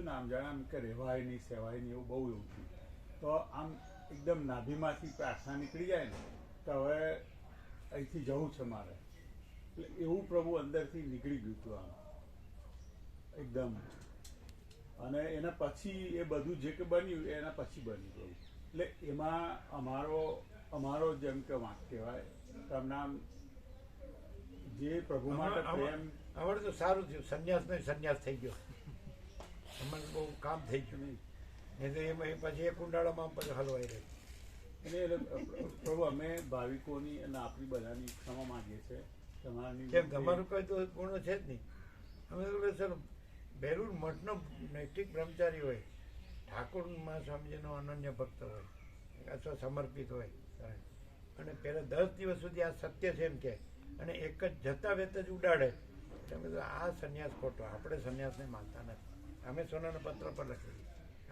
ને આમ જાણે આમ કે રહેવાય નહીં સેવાય નહીં એવું બહુ એવું થયું. તો આમ એકદમ નાભીમાંથી પ્રાર્થના નીકળી જાય ને તો હવે અહીંથી જવું છે મારે, એટલે એવું પ્રભુ અંદરથી નીકળી ગયું હતું આમ એકદમ. અને એના પછી એ બધું જે કે બન્યું એના પછી બન્યું પ્રભુ. એટલે એમાં અમારો જેમ કે વાંક કહેવાય તમને આમ જે પ્રભુ માટે પ્રેમ. અમારે તો સારું થયું, સંન્યાસ થઈ ગયો, અમારે બહુ કામ થઈ ગયું નહીં તો એમાં પછી એક ઉંડાળામાં પછી હલવાઈ રહ્યું. એટલે પ્રભુ અમે ભાવિકોની અને આપણી બધાની ક્ષમા માંગીએ છીએ. કેમ તમારું કઈ તો પૂર્ણ છે જ નહીં. અમે તો સર બેલુર મઠનો નૈતિક બ્રહ્મચારી હોય, ઠાકોરમાં સ્વામીજીનો અનન્ય ભક્ત હોય અથવા સમર્પિત હોય અને પહેલા 10 દિવસ સુધી આ સત્ય છે એમ કે અને એક જ જતા વેત જ ઉડાડે, તમે તો આ સંન્યાસ ખોટો. આપણે સંન્યાસને માનતા નથી. અમે સોનાના પત્ર પર લખેલી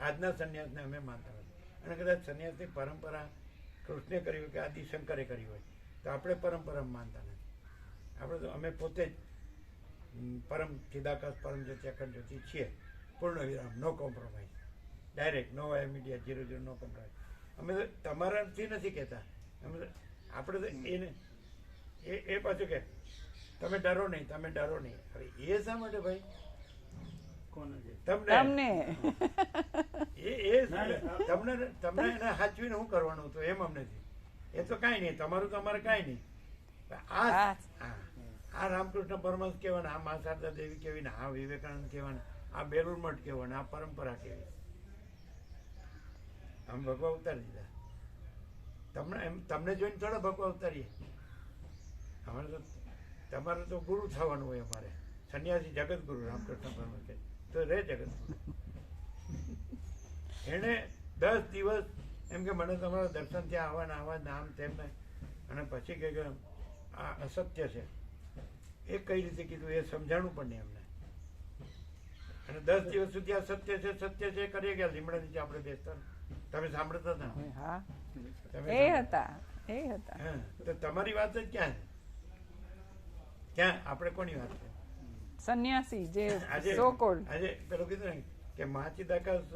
આજના સંન્યાસને અમે માનતા નથી. અને કદાચ સંન્યાસની પરંપરા કૃષ્ણે કરી હોય કે આદિશંકરે કરી હોય તો આપણે પરંપરા માનતા નથી. આપણે તો અમે પોતે જ પરમ ચિદાકાશ પરમ જ્યોતિ અખંડ જ્યોતિ છીએ, પૂર્ણ વિરામ, નો કોમ્પ્રોમાઇઝ, ડાયરેક્ટ, નો ઇમીડિયેટ, 0 નો કોમ્પ્રોમાઇઝ. અમે તો તમારાથી નથી કહેતા, અમે તો આપણે તો એને એ પાછું કે તમે ડરો નહીં, તમે ડરો નહીં. હવે એ શા માટે ભાઈ? તમને તમને એને સાચવીને શું કરવાનું હતું એમ અમને છે. એ તો કાંઈ નહીં, તમારું તો અમારે કાંઈ નહીં. આ રામકૃષ્ણ પરમહંસ કહેવાના, આ મા શારદા દેવી કહેવાય, આ વિવેકાનંદ કહેવાના, આ બેલુર મઠ કહેવાના, આ પરંપરા કહેવાય. આમ ભગવા ઉતારી દીધા. તમને જોઈને થોડા ભગવા ઉતારીએ. અમારે તો તમારે તો ગુરુ થવાનું હોય. અમારે સંન્યાસી જગતગુરુ રામકૃષ્ણ પરમહંસ કહે તો રે જગતગુરુ. એને 10 દિવસ એમ કે મને તમારા દર્શન ત્યાં આવવાના આવા આમ તેમને, અને પછી કે આ અસત્ય છે એ કઈ રીતે કીધું એ સમજાણું પણ નહીં અમને. અને 10 દિવસ સુધી આ સત્ય છે સત્ય છે કરીએ ગયા. લીમડા નીચે આપણે બેસતા, તમે સાંભળતા હતા? તો તમારી વાત જ ક્યાં આપણે કોની વાત છે? સન્યાસી જે આજે પેલું કીધું ને કે માચિદાકાશ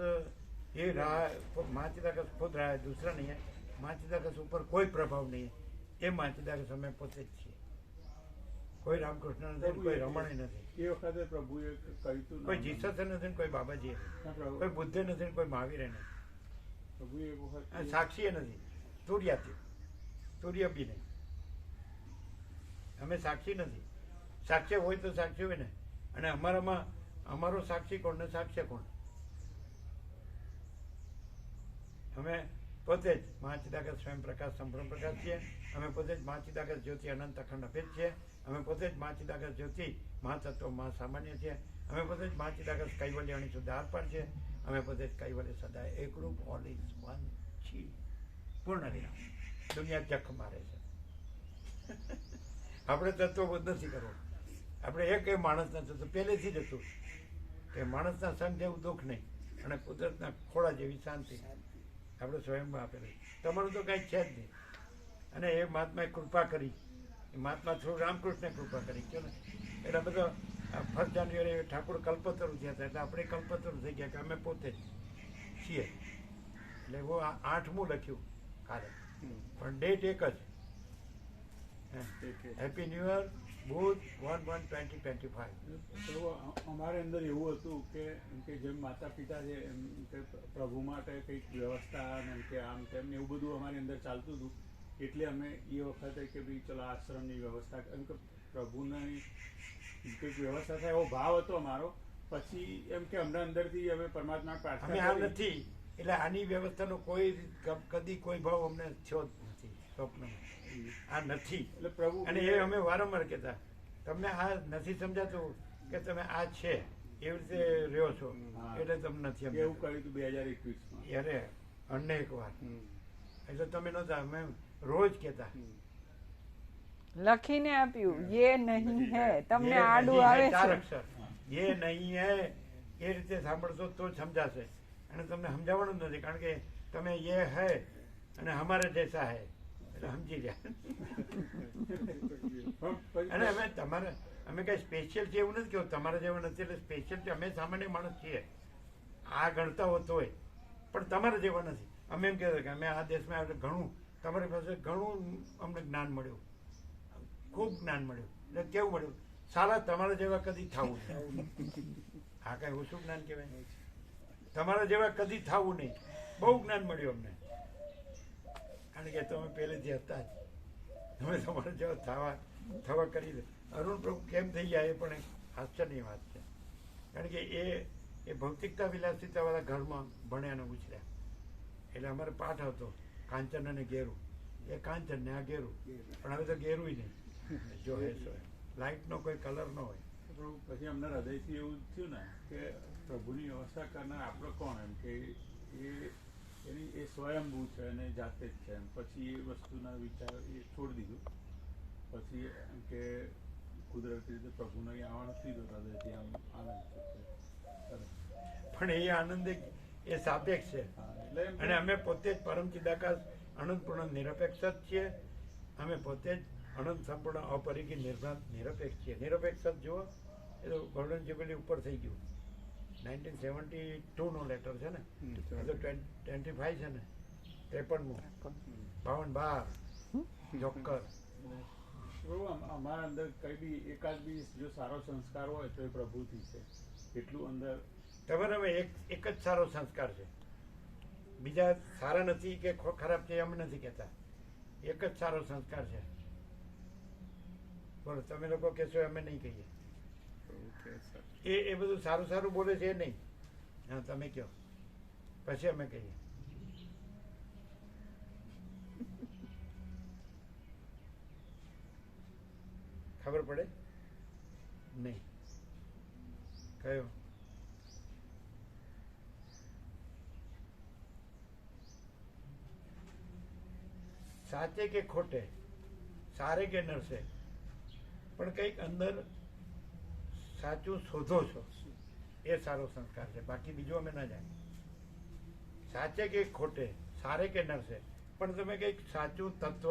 ये रहा माचिदाकाश खुद रहा है, दूसरा नहीं है. माचिदाकाश ऊपर कोई प्रभाव नहीं है. ये माचिदाकाश અમે પોતે જ છીએ. કોઈ રામકૃષ્ણ નથી, કોઈ રમણ નથી, એ વખતે પ્રભુએ કહ્યું હતું, કોઈ જીસસ નથી, કોઈ બાબાજી, કોઈ બુદ્ધ નથી, કોઈ મહાવીર નથી, સાક્ષી નથી, તુર્ય બી નહીં. અમે સાક્ષી નથી. સાક્ષ્ય હોય તો સાક્ષી હોય ને. અને અમારામાં અમારો સાક્ષી કોણ ને સાક્ષ્ય કોણ? અમે પોતે જ મહાચિદાકાશ સ્વયં પ્રકાશ સંભ્રમ પ્રકાશ છીએ. અમે પોતે જ મહાચિદાકાશ જ્યોતિ અનંત અખંડ અભેદ છીએ. અમે પોતે જ મહાચિદાકાશ જ્યોતિ મહાતત્વ મહાસામાન્ય છીએ. અમે પોતે જ મહાચિદાકાશ કૈવલ્ય અણી શુદ્ધ આરપાર છે. અમે પોતે જ કૈવલ્ય સદાય એકરૂપ, ઓલ ઇઝ વન છીએ. પૂર્ણ વિરામ. દુનિયા જખ મારે છે. આપણે તત્વબોધ નથી કરવો. આપણે એક એ માણસના તત્વ પહેલેથી જ હતું કે માણસના સંગ જેવું દુઃખ નહીં અને કુદરતના ખોળા જેવી શાંતિ આપણે સ્વયંમાં આપેલું. તમારું તો કાંઈ છે જ નહીં. અને એ મહાત્માએ કૃપા કરી, એ મહાત્મા થ્રુ રામકૃષ્ણે કૃપા કરી કહો ને. એટલે બધો 1 જાન્યુઆરી ઠાકોર કલ્પતરુ થયા હતા, એટલે આપણે કલ્પતરુ થઈ ગયા કે અમે પોતે જ છીએ. એટલે એવો 8મું લખ્યું કાલે, પણ ડેટ એક જ. હેપી ન્યુ યર બુધ 1/1/2025. અમારે અંદર એવું હતું કે જેમ માતા પિતા છે એમ કે પ્રભુ માટે કંઈક વ્યવસ્થા એમ કે આમ તેમ એવું બધું અમારી અંદર ચાલતું હતું. એટલે અમે એ વખતે કે ભાઈ ચલો આશ્રમની વ્યવસ્થા, એમ કે પ્રભુની કંઈક વ્યવસ્થા થાય એવો ભાવ હતો અમારો. પછી એમ કે અમને અંદરથી અમે પરમાત્મા પ્રાર્થના નથી. એટલે આની વ્યવસ્થાનો કોઈ કદી કોઈ ભાવ અમને થયો જ નથી સ્વપ્નમાં. આ નથી એટલે પ્રભુ. અને એ અમે વારંવાર કહેતા, તમને આ નથી સમજાતું કે તમે આ છે એવી રીતે રહ્યો છો એટલે તમને નથી. એવું કહ્યું હતું 2021માં. અરે અનેક વાર. એટલે તમે નહોતા, અમે રોજ કહેતા. લખીને આપ્યું યે નહીં હે, તમને આડું આવે છે 4 અક્ષર યે નહીં હે એ રીતે સાંભળશો તો જ સમજાશે. અને તમને સમજાવવાનું જ નથી, કારણ કે તમે યે હે અને હમારે જૈસા હે એટલે સમજી જાય. અને અમે કઈ સ્પેશિયલ છે એવું નથી કેવું, તમારા જેવા નથી. એટલે સ્પેશિયલ છે, અમે સામાન્ય માણસ છીએ. આ ગણતા હોત હોય પણ તમારા જેવા નથી. અમે એમ કહેતા કે અમે આ દેશમાં આવ્યા ઘણું તમારી પાસે ઘણું અમને જ્ઞાન મળ્યું, ખૂબ જ્ઞાન મળ્યું. એટલે કેવું મળ્યું? સારા તમારા જેવા કદી થવું નહીં. આ કાંઈ ઓછું જ્ઞાન કહેવાય? તમારા જેવા કદી થવું નહીં. બહુ જ્ઞાન મળ્યું અમને, કારણ કે તમે પહેલેથી હતા જ. તમે તમારા જેવા થવા કરી દે. અરુણ પ્રભુ કેમ થઈ ગયા એ પણ એક આશ્ચર્યની વાત છે, કારણ કે એ ભૌતિકતા વિલાસિતાવાળા ઘરમાં ભણ્યા અને ઉછર્યા. એટલે અમારે પાઠ હતો કાંચન અને ઘેરું. એ કાંચન ને આ ઘેરું, પણ હવે તો ઘેરું નહીં. જો હે સો લાઇટનો કોઈ કલર ન હોય. પ્રભુ પછી અમને હૃદયથી એવું થયું ને કે પ્રભુની વ્યવસ્થા કરનાર આપણે કોણ, એમ કે એ સ્વયંભૂ છે અને જાતે જ છે એમ. પછી એ વસ્તુના વિચાર એ છોડી દીધું. પછી એમ કે કુદરતી રીતે પ્રભુને અહીં આવવાનું થયું હૃદયથી આમ આનંદ છે. પણ એ આનંદ એ સાપેક્ષ છે. એટલે એમ અને અમે પોતે જ પરમ ચિદાકાશ અનંતપૂર્ણ નિરપેક્ષ જ છીએ. અમે પોતે જ અનંત સંપૂર્ણ અપરિકી નિરપેક્ષ છીએ. નિરપેક્ષ જ જુઓ, એ તો ગોલ્ડન જ્યુબિલી ઉપર થઈ ગયું. 1972 નો લેટર છે ને, તો 25 છે ને, 53 52 જોકર. અમારા અંદર કઈ બી એકાદ બી જો સારો સંસ્કાર હોય તો એ પ્રભુથી છે. એટલું અંદર તમારામાં એક જ સારો સંસ્કાર છે. બીજા સારા નથી કે ખરાબ છે એમ નથી કહેતા. એક જ સારો સંસ્કાર છે. બોલો, તમે લોકો કહેશો અમે નહીં કહીએ. એ બધું સારું સારું બોલે છે નહીં. હા, તમે કહો પછી અમે કહીએ. ખબર પડે નહીં કયો? સાચે કે ખોટે, સારે કે નરસે, પણ કંઈક અંદર સાચું શોધો છો, એ સારો સંસ્કાર છે. બાકી બીજું અમે ના જાણીએ. સાચે કે ખોટે, સારે કે નરસે, પણ તમે કંઈક સાચું તત્વ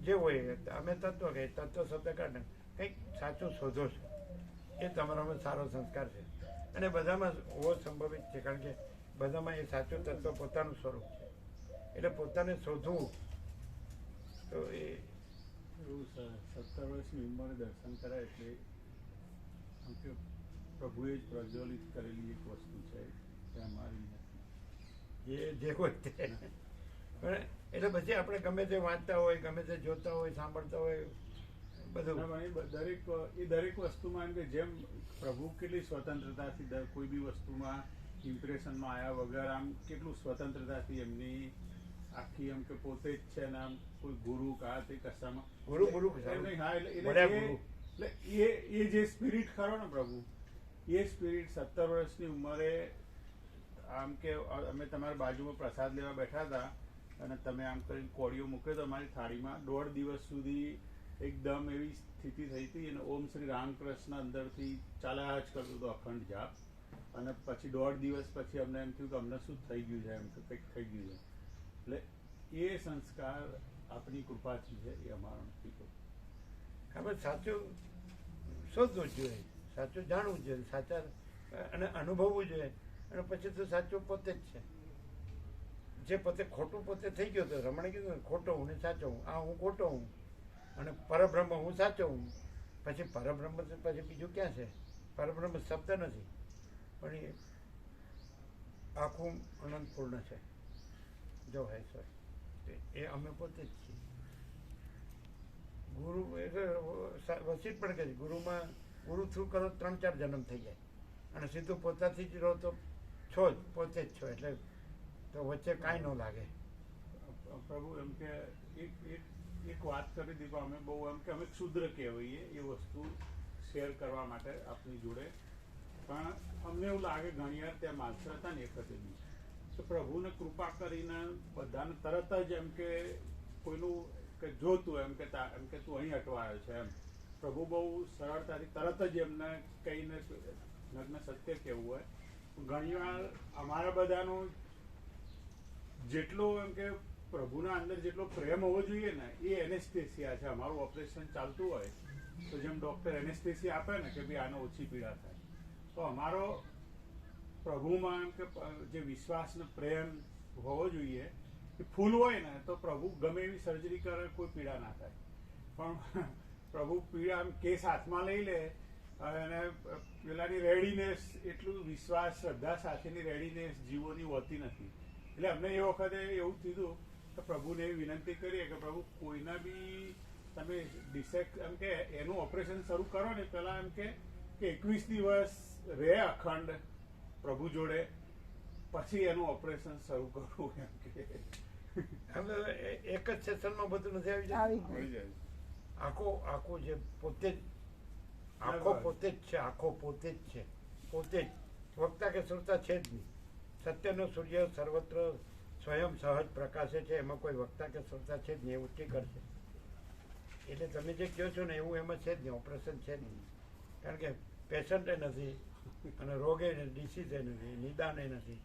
જે હોય, અમે તત્વ કહીએ, તત્વ શબ્દ કાઢે, કંઈક સાચું શોધો છો, એ તમારામાં સારો સંસ્કાર છે. અને બધામાં હોવો સંભવિત છે, કારણ કે બધામાં એ સાચું તત્વ પોતાનું સ્વરૂપ છે. એટલે પોતાને શોધવું તો એ 17 વર્ષની ઉંમરે દર્શન કરાય એટલે આમ કે પ્રભુએ જ પ્રજ્વલિત કરેલી એક વસ્તુ છે, તે અમારી નથી. એ જે હોય તે. પણ એટલે પછી આપણે ગમે તે વાંચતા હોય, ગમે તે જોતા હોય, સાંભળતા હોય, બધું દરેક વસ્તુમાં એમ કે જેમ પ્રભુ કેટલી સ્વતંત્રતાથી કોઈ બી વસ્તુમાં ઇમ્પ્રેશનમાં આવ્યા વગર આમ કેટલું સ્વતંત્રતાથી એમની આખી એમ કે પોતે જ છે ને, આમ કોઈ ગુરુ કા તે કશામાં ગુરુ એટલે એ જે સ્પિરિટ ખરો ને પ્રભુ, એ સ્પિરિટ 17 વર્ષની ઉંમરે આમ કે અમે તમારી બાજુમાં પ્રસાદ લેવા બેઠા હતા અને તમે આમ કરીને કોળીઓ મૂક્યો તો અમારી થાળીમાં 1.5 દિવસ સુધી એકદમ એવી સ્થિતિ થઈ હતી. અને ઓમ શ્રી રામકૃષ્ણ અંદરથી ચાલ્યા જ કરતો હતો અખંડ જાપ. અને પછી 1.5 દિવસ પછી અમને એમ થયું કે અમને શું થઈ ગયું છે, એમ કે કંઈક થઈ ગયું છે. એટલે એ સંસ્કાર આપણી કૃપાથી છે, એ અમારો નથી. આપણે સાચું શોધવું જોઈએ, સાચું જાણવું જોઈએ, સાચા અને અનુભવવું જોઈએ. અને પછી તો સાચું પોતે જ છે. જે પોતે ખોટું પોતે થઈ ગયો તો રમણે કીધું ને, ખોટો હું ને સાચો હું, આ હું ખોટો હું અને પરબ્રહ્મ હું સાચો હું. પછી પરબ્રહ્મ પછી બીજું ક્યાં છે? પરબ્રહ્મ શબ્દ નથી, પણ એ આખું અનંતપૂર્ણ છે. જો હે સર, એ અમે પોતે જ છીએ. ગુરુ એટલે વસીત પણ કહે છે, ગુરુ થ્રુ કરો 3-4 જન્મ થઈ જાય, અને સીધું પોતાથી જ રહો તો છો જ, પોતે જ છો. એટલે તો વચ્ચે કાંઈ ન લાગે. પ્રભુ એમ કે એક વાત કરી હતી, અમે બહુ એમ કે અમે ક્ષુદ્ર કહેવાઈએ એ વસ્તુ શેર કરવા માટે આપની જોડે. પણ અમને એવું લાગે ઘણી વાર ત્યાં માણસો હતા ને એક બી તો પ્રભુને કૃપા કરીને બધાને તરત જ એમ કે કોઈનું કે જોતું એમ કે તું અહીં અટવાયો છે એમ. પ્રભુ બહુ સરળતાથી તરત જ એમને કહીને નગ્ન સત્ય કહેવું હોય. ઘણી વાર અમારા બધાનું જેટલો એમ કે પ્રભુના અંદર જેટલો પ્રેમ હોવો જોઈએ ને, એ એનેસ્થેસિયા છે. અમારું ઓપરેશન ચાલતું હોય તો જેમ ડૉક્ટર એનેસ્થેસિયા આપે ને કે ભાઈ આને ઓછી પીડા થાય, તો અમારો પ્રભુમાં એમ કે જે વિશ્વાસ ને પ્રેમ હોવો જોઈએ એ ફૂલ હોય ને તો પ્રભુ ગમે એવી સર્જરી કરે કોઈ પીડા ના થાય. પણ પ્રભુ પીડા આમ કેસ હાથમાં લઈ લે અને પેલાની રેડીનેસ એટલું વિશ્વાસ શ્રદ્ધા સાથેની રેડીનેસ જીવોની હોતી નથી. એટલે અમને એ વખતે એવું થયું કે પ્રભુને એવી વિનંતી કરીએ કે પ્રભુ કોઈના બી તમે ડિસેક્ટ એમ કે એનું ઓપરેશન શરૂ કરો ને પહેલાં એમ કે 21 દિવસ રહે અખંડ પ્રભુ જોડે પછી એનું ઓપરેશન શરૂ કરવું એમ કે એક જ સેશનમાં બધું નથી આવી જાય. આખો જે પોતે જ આખો પોતે જ છે, આખો પોતે જ છે, પોતે જ વક્તા કે શ્રોતા છે જ નહીં. સત્યનો સૂર્ય સર્વત્ર સ્વયં સહજ પ્રકાશે છે, એમાં કોઈ વક્તા કે શ્રોતા છે જ નહીં, એવું ટીકર છે. એટલે તમે જે કહો છો ને એવું એમાં છે જ નહીં, ઓપરેશન છે જ નહીં. કારણ કે પેશન્ટે નથી અને રોગે ડિસીઝે નથી, નિદાને નથી,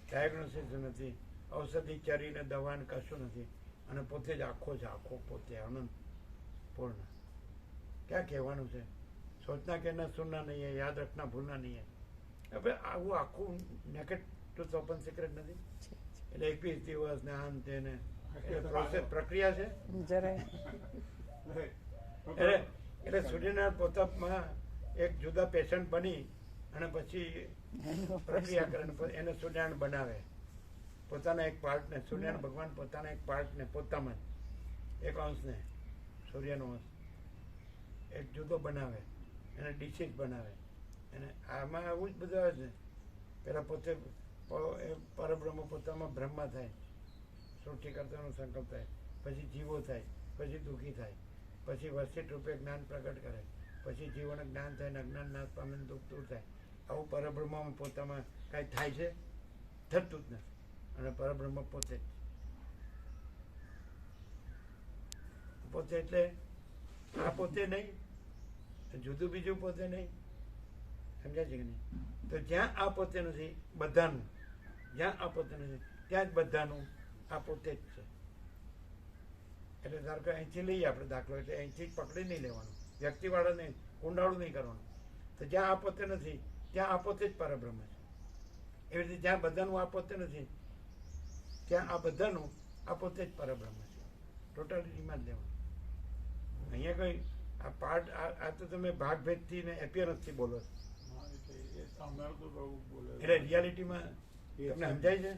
ડાયગ્નોસિસ નથી, ઔષધિ ચરીને દવાને કશું નથી, અને પોતે જ આખો છે, આખો પોતે અનંત પૂર્ણ. ક્યાં કહેવાનું છે? સોચના કહેના સુનના નહીં હે, યાદ રખના ભૂલના નહીં હે. હવે આવું આખું નેકેડ ટ્રુથ ઓપન સિક્રેટ નથી. એટલે 21 દિવસ ને આમ તેને પ્રોસેસ પ્રક્રિયા છે. એટલે સૂર્યનારાયણ પોતામાં એક જુદા પેશન્ટ બની અને પછી પ્રક્રિયા કરે એને સૂર્યનારાયણ બનાવે. પોતાના એક પાર્ટને સૂર્યનારાયણ ભગવાન પોતાના એક પાર્ટને પોતામાં એક અંશને સૂર્યનો અંશ એક જુદો બનાવે, એને ડિસીઝ બનાવે. અને આમાં આવું જ બધું આવે છે. પેલા પોતે પરબ્રહ્મ પોતામાં બ્રહ્મા થાય, સૃષ્ટિ કરતાનો સંકલ્પ થાય, પછી જીવો થાય, પછી દુઃખી થાય, પછી વર્ષિત રૂપે જ્ઞાન પ્રગટ કરે, પછી જીવોને જ્ઞાન થાય ને અજ્ઞાન નાશ પામે દુઃખ દૂર થાય. આવું પરબ્રહ્મમાં પોતામાં કાંઈ થાય છે? થતું જ નથી. અને પરબ્રહ્મ પોતે જ પોતે એટલે આ પોતે નહીં, જુદું બીજું પોતે નહીં. સમજાય છે કે નહીં? તો જ્યાં આ પોતે નથી બધાનું, જ્યાં આ પોતે નથી ત્યાં જ બધાનું આ પોતે જ છે. એટલે ધારો કે અહીંથી લઈએ આપણે દાખલો, એટલે અહીંથી જ પકડી નહીં લેવાનું, વ્યક્તિવાળા નહીં, ઊંડાળું નહીં કરવાનું. તો જ્યાં આ પોતે નથી ત્યાં આ પોતે જ પરબ્રહ્મ છે. એવી રીતે જ્યાં બધાનું આ પોતે નથી ત્યાં આ બધાનું આ પોતે જ પરબ્રહ્મ છે. ટોટાલિટીમાં જ લેવાનું. અહીંયા કઈ આ પાર્ટ આ તો તમે ભાગભેદથી ને એપિયરન્સથી બોલો છો. એટલે રિયાલિટીમાં તમને સમજાય છે?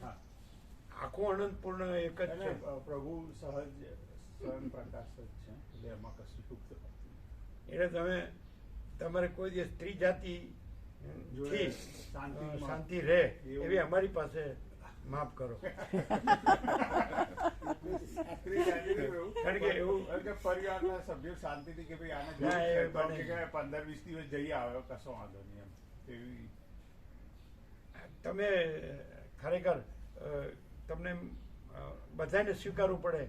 આખું અનંત પૂર્ણ એક જ છે. પ્રભુ સહજ સ્વયં પ્રકાશ જ છે, એટલે એમાં કશું એટલે તમે તમારે કોઈ દિવસ સ્ત્રી જાતિ શાંતિ રહે એવી અમારી પાસે માફ કરો. કારણ કે એવું પરિવારના સભ્યો શાંતિથી કે ભાઈ આને 15-20 દિવસ જઈ આવ્યો કશો વાંધો નહીં એમ એવી. તમે ખરેખર તમને બધાને સ્વીકારવું પડે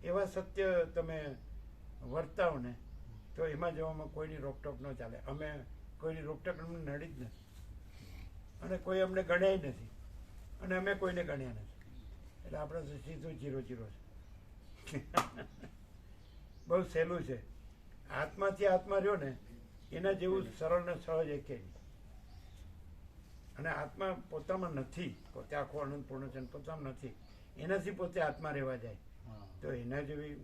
એવા સત્ય તમે વર્તાવો ને તો એમાં જવામાં કોઈની રોકટોક ન ચાલે. અમે કોઈની રોકટોક અમને નડી જ નથી અને કોઈ અમને ગણ્યાય નથી અને અમે કોઈને ગણ્યા નથી. એટલે આપણે તો સીધું 0-0 છે. બહુ સહેલું છે. આત્માથી આત્મા રહ્યો ને એના જેવું સરળ ને સહજ એકે નહીં. અને આત્મા પોતામાં નથી, પોતે આખો અનંત પૂર્ણ છે પોતામાં નથી, એનાથી પોતે આત્મા રહેવા જાય તો એના જેવી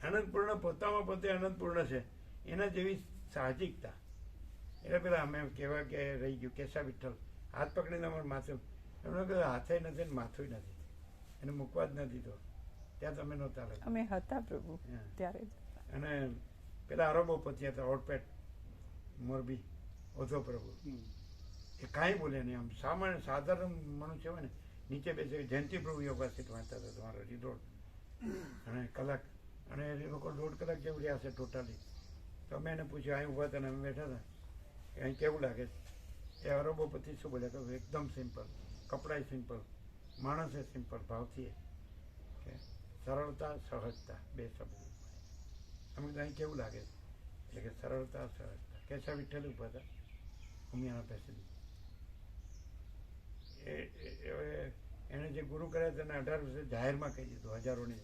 અનંતપૂર્ણ પોતામાં પોતે અનંતપૂર્ણ છે એના જેવી સાહજિકતા. એટલે પેલા અમે કહેવા કે રહી ગયું કેશા વિઠ્ઠલ હાથ પકડીને અમારું માથું, એમણે કહ્યું હાથે નથી ને માથું નથી, એને મૂકવા જ નથી તો ત્યાં તમે નહોતા લખો. અમે હતા પ્રભુ ત્યારે જ. અને પેલા અરબોપતિ હતા ઓટપેટ મોરબી ઓધો પ્રભુ, એ કાંઈ બોલે નહીં. આમ સામાન્ય સાધારણ મનુષ્ય હોય ને નીચે બેસે જયંતિ પ્રભુ યોગાસિત વાંચતા હતા તમારો રીડોળ અને કલાક, અને એ લોકો 1.5 કલાક જેવું રહ્યા છે ટોટલી. તો અમે એને પૂછ્યું અહીં ઊભા હતા ને અમે બેઠા હતા કે અહીં કેવું લાગે છે? એ અરબોપતિ શું બોલ્યા કે એકદમ સિમ્પલ, કપડાય સિમ્પલ, માણસે સિમ્પલ ભાવથી કે સરળતા સહજતા 2 શબ્દ. અમે અહીં કેવું લાગે છે? એટલે કે સરળતા સહજતા. કેશા વિઠ્ઠલ ઊભા હતા ઉમિયાના પેસેજ. એને જે ગુરુ કર્યા તેને 18 વર્ષે જાહેરમાં કહી દીધું હજારોને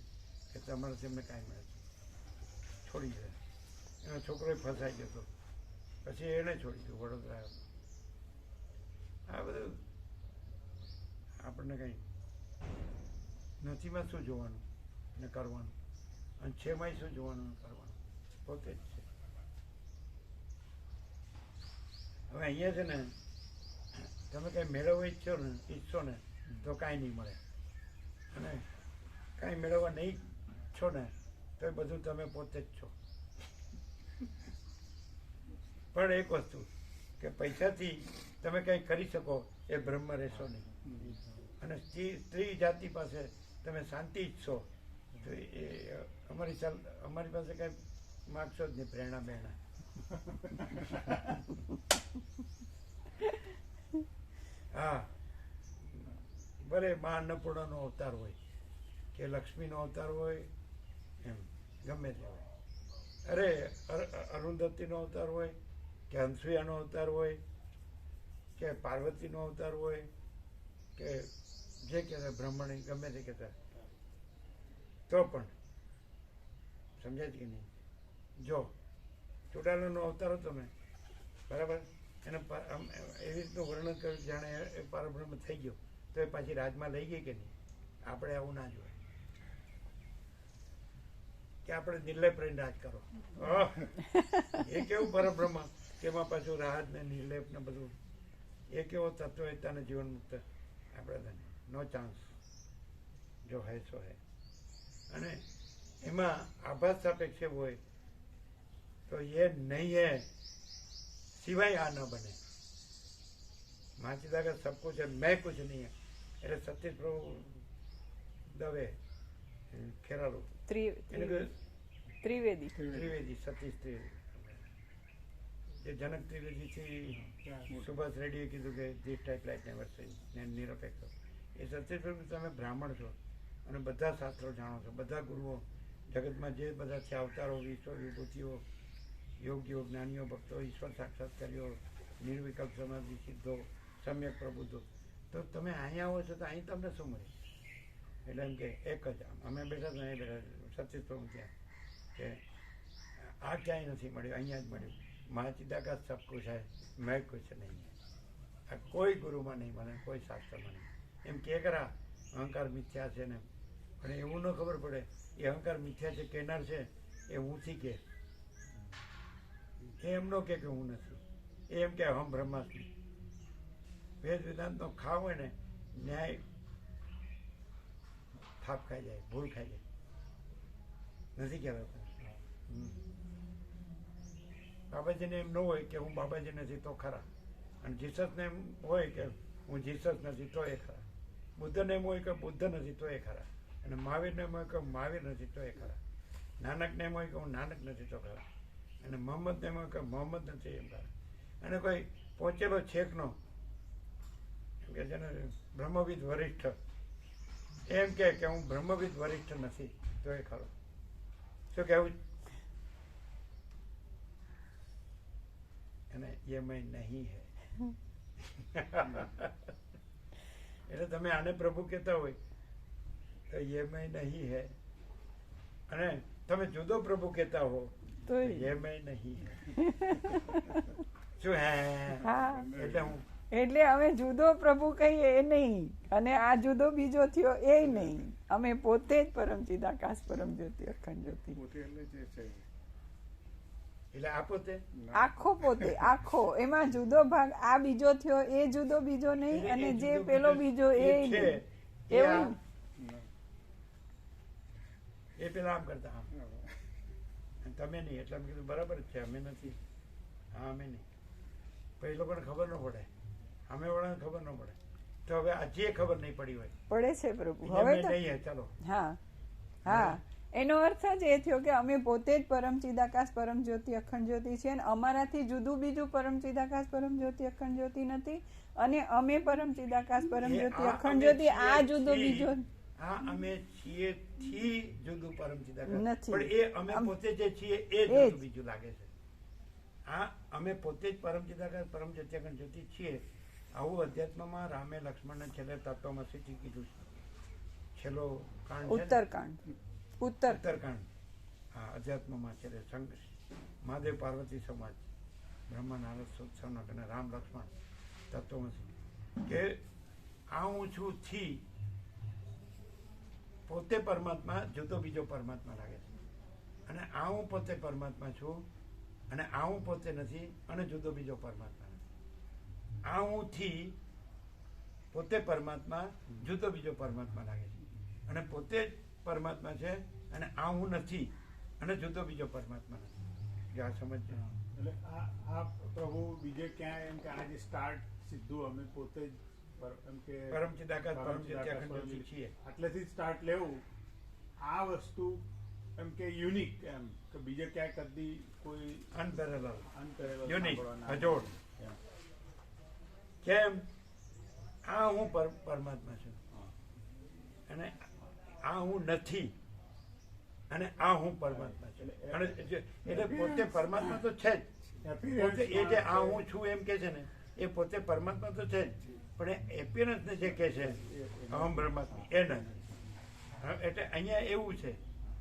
કે તમારે તેમને કાંઈ મળે છે, છોડી દે. એનો છોકરો ફસાઈ ગયો હતો પછી એને છોડી દીધું વડોદરા આવ્યો. આ બધું આપણને કંઈ નથીમાં શું જોવાનું ને કરવાનું, અને છેમાંય શું જોવાનું ને કરવાનું, પોતે જ છે. હવે અહીંયા છે ને તમે કંઈ મેળવવા ઈચ્છો ને તો કાંઈ નહીં મળે, અને કાંઈ મેળવવા નહીં ઈચ્છો ને તો એ બધું તમે પોતે જ છો. પણ એક વસ્તુ કે પૈસાથી તમે કંઈ કરી શકો એ બ્રહ્મ રહેશો નહીં, અને સ્ત્રી જાતિ પાસે તમે શાંતિ ઈચ્છો તો એ અમારી પાસે કંઈ માગશો જ નહીં, પ્રેરણા બેરણા. હા, ભલે મા અન્નપૂર્ણાનો અવતાર હોય કે લક્ષ્મીનો અવતાર હોય, એમ ગમે તે હોય. અરે અરુંધતીનો અવતાર હોય કે હંસુયાનો અવતાર હોય કે પાર્વતીનો અવતાર હોય કે જે કહેતા બ્રહ્મણી ગમે તે કહેતા, તો પણ સમજાય કે નહીં? જો ચુડાલાનો અવતાર હતો ને, બરાબર, એને એવી રીતનું વર્ણન કર્યું જાણે એ પરબ્રહ્મ થઈ ગયો, તો એ પાછી રાજમાં લઈ ગઈ કે નહીં? આપણે આવું ના જોઈએ કે આપણે નિર્લય પ્રેમ રાજ કરો. એ કેવું પરબ્રહ્મ કે એમાં પાછું રાહત ને નિર્લેપ ને બધું, એ કેવો તત્વવેતા ને જીવન મુક્ત. આપણે નો ચાન્સ, જો હે સો હે. અને એમાં આભાસ સાપેક્ષ હોય તો એ નહીં હે સિવાય આ ન બને. માચીદાગર સબ કુછ है, मैं कुछ नहीं है. એટલે સતીશ પ્રભુ દવે ખેરાલુ ત્રિવેદી સતીશ ત્રિવેદી, જે જનક ત્રિવેદીથી સુભાષ રેડ્ડીએ કીધું કે this type light never scene, નિરપેક્ષ. એ સતીશ પ્રભુ તમે બ્રાહ્મણ છો અને બધા શાસ્ત્રો જાણો છો, બધા ગુરુઓ જગતમાં જે બધા છે અવતારો, ઈશ્વર વિભૂતિઓ, યોગીઓ, જ્ઞાનીઓ, ભક્તો, ઈશ્વર સાક્ષાત્કારીઓ, નિર્વિકલ્પ સમાધિ સિદ્ધો, સમ્યક પ્રબુદ્ધો, તો તમે અહીંયા આવો છો તો અહીં તમને શું મળે? એટલે એમ કે એક જ અમે બેઠા હતા અહીં બેઠા સતીશ પ્રભુ ત્યાં કે આ ક્યાંય નથી મળ્યું, અહીંયા જ મળ્યું. મહાચિદાકાશ સબ કુછ હૈ, મેં કુછ નહીં. આ કોઈ ગુરુમાં નહીં મળે, કોઈ શાસ્ત્રમાં નહીં. એમ કે ખરા અહંકાર મિથ્યા છે ને, પણ એવું ન ખબર પડે એ અહંકાર મિથ્યા છે કહેનાર છે એ હુંથી કે એમ ન કે હું નથી, એમ કે હમ બ્રહ્માસ્મિ. વેદ વેદાંતનો ખાવ હોય ને ન્યાય થાપ ખાઈ જાય, ભૂલ ખાઈ જાય, નથી કહેવાતા. બાબાજીને એમ ન હોય કે હું બાબાજી નથી તો ખરા, અને જીસસને એમ હોય કે હું જીસસ નથી તો એ ખરા, બુદ્ધને એમ હોય કે બુદ્ધ નથી તો એ ખરા, અને મહાવીરને એમ હોય કે મહાવીર નથી તો એ ખરા, નાનકને એમ હોય કે હું નાનક નથી તો ખરા, અને મોહમ્મદને એમ હોય કે મોહમ્મદ નથી એમ ખરા. અને કોઈ પહોંચેલો છેકનો એમ કે જેને બ્રહ્મવિદ વરિષ્ઠ એમ કે હું બ્રહ્મવિદ વરિષ્ઠ નથી તો એ ખરો. શું કહેવું? અને એ મેં નહીં હે. એટલે તમે આને પ્રભુ કહેતા હોય તો એ મેં નહીં હે, અને તમે જુદો પ્રભુ કહેતા હો તો એ મેં નહીં હે. શું હે? એટલે હું એટલે અમે જુદો પ્રભુ કહીએ એ નહીં, અને આ જુદો બીજો થયો એ નહીં. અમે પોતે જ પરમ ચિદાકાશ પરમ જ્યોતિ અખંડ જ્યોતિ, એટલે આ પોતે આખો પોતે આખો. એમાં જુદો ભાગ આ બીજો થયો એ જુદો બીજો નહીં, અને જે પેલો બીજો એ નહીં. એવું એ પેલા આમ કરતા આમ, તમે નહીં. એટલે અમે કીધું બરાબર જ છે, અમે નથી. હા અમે નહીં. પણ એ લોકોને ખબર ન પડે, અમે વાળાને ખબર ન પડે. તો હવે આજે ખબર નહીં પડી હોય, પડે છે પ્રભુ હવે તો. ચાલો. હા હા, એનો અર્થ જ એ થયો કે અમે પોતે જ પરમ ચિદાકાશ પરમ જ્યોતિ અખંડ જ્યોતિ છીએ, અને અમારાથી જુદું બીજું પરમ ચિદાકાશ પરમ જ્યોતિ અખંડ જ્યોતિ નથી, અને અમે પરમ ચિદાકાશ પરમ જ્યોતિ અખંડ જ્યોતિ આ જુદો બીજો અમે છીએ થી જુદું પરમ ચિદાકાશ નથી. પણ એ અમે પોતે જે છીએ એ જુદું બીજું લાગે છે. આ અમે પોતે જ પરમ ચિદાકાશ પરમ જ્યોતિ અખંડ જ્યોતિ છીએ. આવું અધ્યાત્મમાં રામે લક્ષ્મણને છેલ્લે તત્વમસીથી કીધું છે. છેલ્લો કાંડ છે ઉત્તરકાંડ, ઉત્તરકાંડ. હા, અધ્યાત્મમાં છે મહાદેવ પાર્વતી સમાજ. બ્રહ્મા નારદ સૂત સનક અને રામ લક્ષ્મણ તત્વમસી કે આ હું છું થી પોતે પરમાત્મા જુદો બીજો પરમાત્મા લાગે છે, અને આ હું પોતે પરમાત્મા છું અને આ હું પોતે નથી અને જુદો બીજો પરમાત્મા નથી. આ હું થી પોતે પરમાત્મા જુદો બીજો પરમાત્મા લાગે છે, અને પોતે જ પરમાત્મા છે અને આ હું નથી અને જુદો બીજો પરમાત્મા નથી. જો આ સમજજો. એટલે આ પ્રભુ બીજે ક્યાંય એમ કે આ જે સ્ટાર્ટ સીધું અમે પોતે જ એમ કે પરમ ચિદાકાશ પરમ જ્યોતિ અખંડ જ્યોતિ છીએ. આટલેથી સ્ટાર્ટ લેવું આ વસ્તુ એમ કે યુનિક એમ કે બીજે ક્યાંય કદી કોઈ અનપેરેલલ અનપેરેલલ યુનિક સાંભળવા ના અજોડ. એમ. કેમ? આ હું પરમાત્મા છું અને આ હું નથી અને આ હું પરમાત્મા છું. અને એટલે પોતે પરમાત્મા તો છે જ. પોતે એ જે આ હું છું એમ કે છે ને એ પોતે પરમાત્મા તો છે જ, પણ એ એપિયરન્સ ને જે કે છે અહમ બ્રહ્માસ્મિ એ નથી. એટલે અહીંયા એવું છે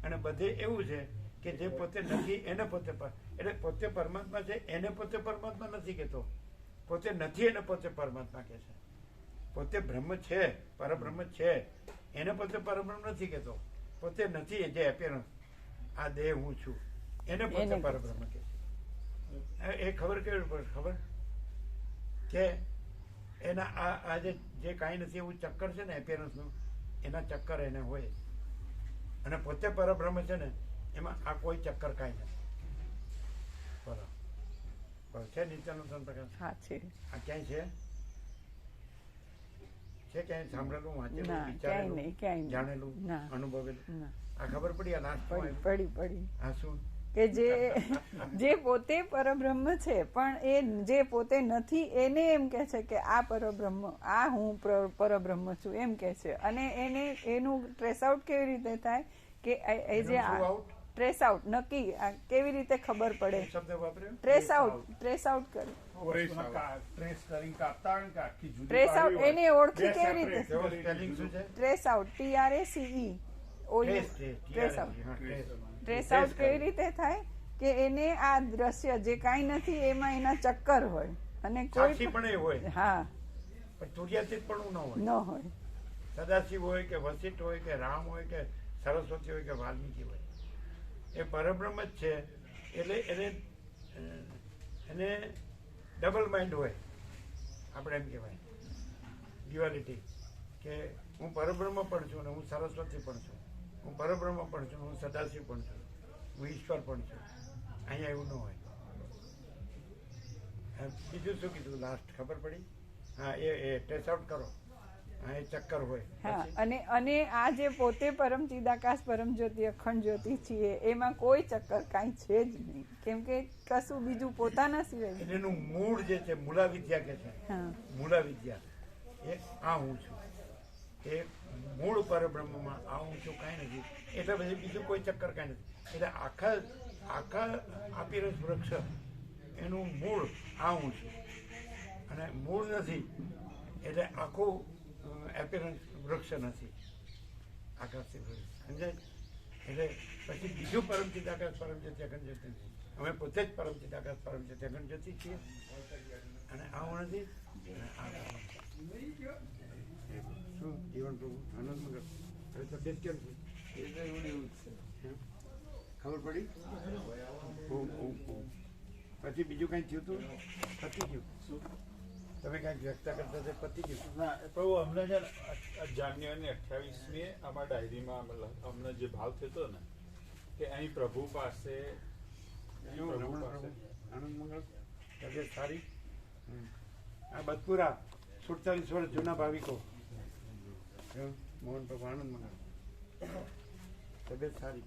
અને બધે એવું છે કે જે પોતે નથી એને પોતે એટલે પોતે પરમાત્મા છે એને પોતે પરમાત્મા નથી કહેતો, પોતે નથી એને પોતે પરમાત્મા કહે છે. પોતે બ્રહ્મ છે, પરબ્રહ્મ છે એને પોતે પરબ્રહ્મ નથી કહેતો. પોતે નથી જે એપિયરન્સ આ દેહ હું છું એને પોતે પરબ્રહ્મ કહે છે. એ ખબર કેવી પડે? ખબર કે એના આ જે કાંઈ નથી એવું ચક્કર છે ને એપિયરન્સનું, એના ચક્કર એને હોય, અને પોતે પરબ્રહ્મ છે ને એમાં આ કોઈ ચક્કર કાંઈ નથી. બરાબર છે. નીચેનો સંપ્રકાશ હા છે. આ ક્યાંય છે ક્યાંય સાંભળેલું, વાંચેલું, ના, ક્યાંય નહીં, ક્યાંય નહીં. જાણેલું, ના. અનુભવેલું? ના. આ ખબર પડી? આ લાસ્ટ પડી આ શું કે જે પોતે પરબ્રહ્મ છે પણ એ જે પોતે નથી એને એમ કે છે કે આ પરબ્રહ્મ, આ હું પરબ્રહ્મ છું એમ કે છે. અને એનું ટ્રેસ આઉટ કેવી રીતે થાય કે એ જે ટ્રેસ આઉટ નક્કી કેવી રીતે ખબર પડે? શબ્દ વાપર્યો? ટ્રેસ આઉટ કરે. ટ્રેસ કરીને કાપતા હોય ને કે આખી જુદી ટ્રેસ આઉટ પાડી હોય. એને ઓળખી બે કેવી separate રીતે? સ્પેલિંગ શું છે? Trace out TRACE trace out. Trace out કેવી રીતે થાય કે એને આ દ્રશ્ય જે કાંઈ નથી એમાં એના ચક્કર હોય અને સાક્ષી કોઈ પણ એ હોય, હા પણ તુર્યાતીત પણ ન હોય. ન હોય. સદાશિવ હોય કે વશિષ્ઠ હોય કે રામ હોય કે સરસ્વતી હોય કે વાલ્મીકી હોય, એ પરબ્રહ્મ જ છે. એટલે એને ડબલ માઇન્ડ હોય, આપણે એમ કહેવાય ડ્યુઆલિટી, કે હું પરબ્રહ્મ પણ છું અને હું સરસ્વતી પણ છું, હું પરબ્રહ્મ પણ છું, હું સદાશિવ પણ છું, હું ઈશ્વર પણ છું. અહીંયા એવું ન હોય. બીજું શું કીધું લાસ્ટ? ખબર પડી? હા, એ ટેસ્ટ આઉટ કરો. હા, એ ચક્કર હોય. હા, અને આ જે પોતે પરમ ચિદાકાશ પરમ જ્યોતિ અખંડ જ્યોતિ છીએ એમાં કોઈ ચક્કર કાંઈ છે જ નહીં, કેમ કે કશું બીજું પોતાના સિવાય. એનું મૂળ જે છે મૂલા વિદ્યા કે છે, હા, મૂલા વિદ્યા એ આ હું છું. એ મૂળ પરબ્રહ્મમાં આ હું છું કાંઈ નથી. એટલે પછી બીજું કોઈ ચક્કર કાંઈ નથી. એટલે આખા આપીરસ વૃક્ષ એનું મૂળ આ હું છું, અને મૂળ નથી એટલે આખું એપિરન્સ વૃક્ષ નથી. આકાશથી વૃક્ષ સમજાય? એટલે પછી બીજું પરમ ચિદાકાશ પરમ જ્યોતિ અખંડ જ્યોતિ નથી. અમે પોતે જ પરમ ચિદાકાશ પરમ જ્યોતિ અખંડ જ્યોતિ છીએ, અને આવું નથી. શું જીવન પ્રભુ આનંદ મગર હવે તબિયત કેમ છે? ખબર પડી? પછી બીજું કઈ થયું હતું? પતી ગયું? તમે કઈક વ્યક્ત કરતા તે પતી ગયું? ના, પ્રભુ અમને છે ને જાન્યુઆરી 28મી આમાં ડાયરીમાં અમને જે ભાવ થયો ને કે અહીં પ્રભુ પાસે આનંદ મંગળ તબિયત સારી? આ બદપુરા 47 વર્ષ જૂના ભાવિકો મોહન પ્રભુ આનંદ મંગળ તબિયત સારી?